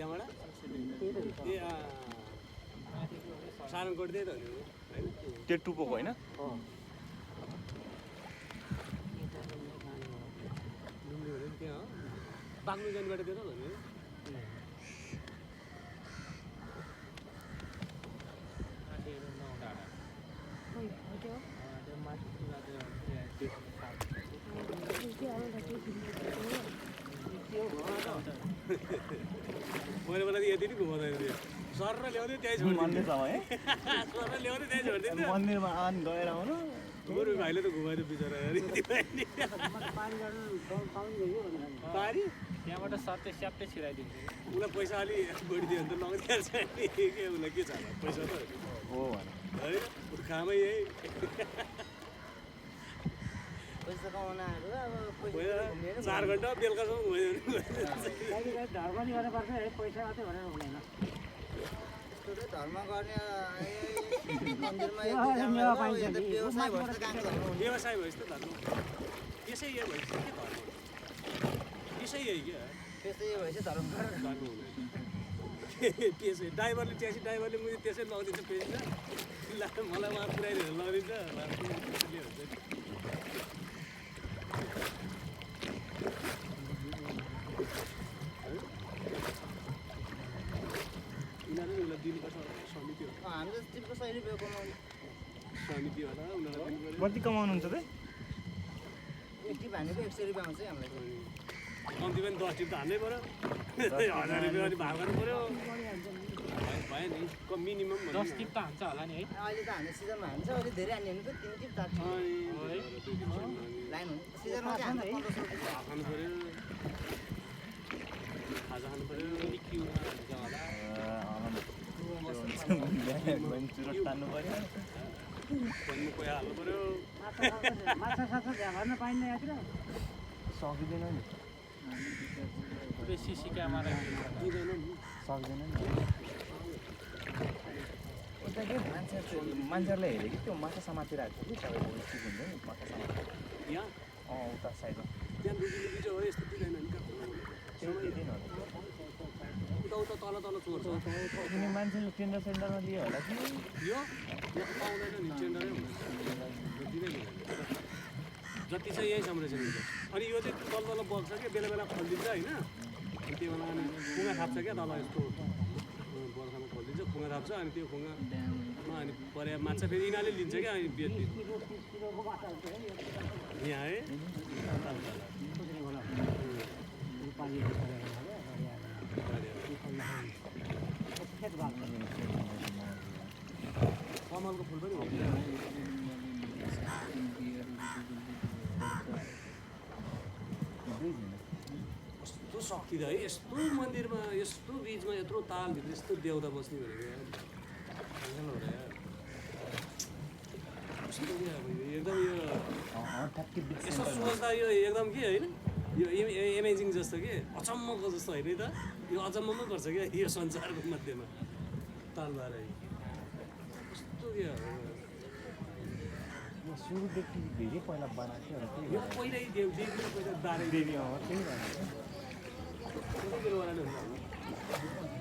त्यहाँबाट ए सारङकोट त्यही त हो नि त्यो टुपोको होइन त्यहाँ बाग्लु जानेबाट दिएर हो नि मैले मलाई यति नै घुमाउँदैन थियो सर र ल्याउँदै त्यहीँ छोड्दिन्थ्यो सर र ल्याउँदै त्यहीँ छोडिदिन्थ्यो मन्दिरमा आन गएर आउनु गोरु भाइले त घुमाइदियो बिचरा पारी त्यहाँबाट सट्टै स्याप्टै छिराइदिन्छु उसलाई पैसा अलिक बढी दियो भने त लगाइदिहाल्छ नि के उसलाई के छ पैसा त हो है कामै यही पैसा कमाउनहरू अब 4 घन्टा बेलुकासम्म घुमाइदियो धर्म नि गर्नुपर्छ है पैसा मात्रै भनेर हुँदैन धर्म गर्ने मन्दिरमा व्यवसाय भएपछि त धर्म यसै यही भएपछि के धर्म यसै यही क्या त्यसै भएपछि धर्म धर्म हुँदैन त्यसै ड्राइभरले ट्याक्सी ड्राइभरले मैले त्यसै लगाइदिन्छ पेसा मलाई उहाँ पुऱ्याइदिएर लगाइदिन्छ उनीहरूले उसलाई दिनुपर्छ समिति हो हामी त टिपको 100 रुपियाँ कमाउने समिति होला उनीहरूलाई दिनु कति कमाउनुहुन्छ त एक टिप हानेको 100 रुपियाँ आउँछ हामीलाई कम्ती पनि 10 टिप त हान्नै पऱ्यो 1000 रुपियाँ अलिक भाग गर्नु पऱ्यो भयो नि कम मिनिमम 10 टिप त हान्छ होला नि है अहिले त हान्ने सिजनमा हान्छ अहिले धेरै हान्ने भने त 3 टिप 4 टिप लाइन हुन्छ सिजनमा चाहिँ हान्छ 1500 रुपियाँ खानु पऱ्यो खाजा खानु पऱ्यो क्युमा हुन्छ होला चुरोट तान्नु पर्यो भन्नु कोही हाल्नु पऱ्यो माछा साछा झर्न पाइन्न यहाँतिर सकिँदैन नि पुरै सिसी क्यामेरा दिँदैन नि सक्दैन नि उता के मान्छेहरूले हेऱ्यो कि त्यो माछा समातिरहेको छ कि तपाईँको स्टिक हुन्छ नि माछा समाति यहाँ उता साइडमा त्यहाँ बिजुली बिजो हो यस्तो दिँदैन नि त्यो दिँदैन होला उता उता तल तल चोर्छ किन मान्छेले टेन्डर सेन्डरमा लियो होला कि यो पाउँदैन नि टेन्डरै हुँदैन दिँदै दिँदैन जति चाहिँ यही संरक्षण हुन्छ अनि यो चाहिँ तल तल बग्छ क्या बेला बेला फल्दिन्छ होइन त्यो बेला अनि खुङ्गा थाप्छ क्या तल यस्तो बर्खामा फल्दिन्छ खुङ्गा थाप्छ अनि त्यो खुङ्गामा अनि परे माछा फेरि यिनीहरूले लिन्छ क्या अनि बेच्दिन्छ यहाँ है कमलको फुल पनि हुन्छ कस्तो शक्ति त है यस्तो मन्दिरमा यस्तो बिचमा यत्रो तालभित्र यस्तो देउता बस्ने भनेको एकदम यो यसो सोच्दा यो एकदम के होइन यो एमेजिङ जस्तो के अचम्मको जस्तो होइन त यो अचम्म गर्छ क्या यो संसारको मध्येमा तालबार कस्तो के सुरुदेखि धेरै पहिला बनाएको थियो यो पहिल्यै देवी पहिला दारे देवी त्यही बेला हुन्छ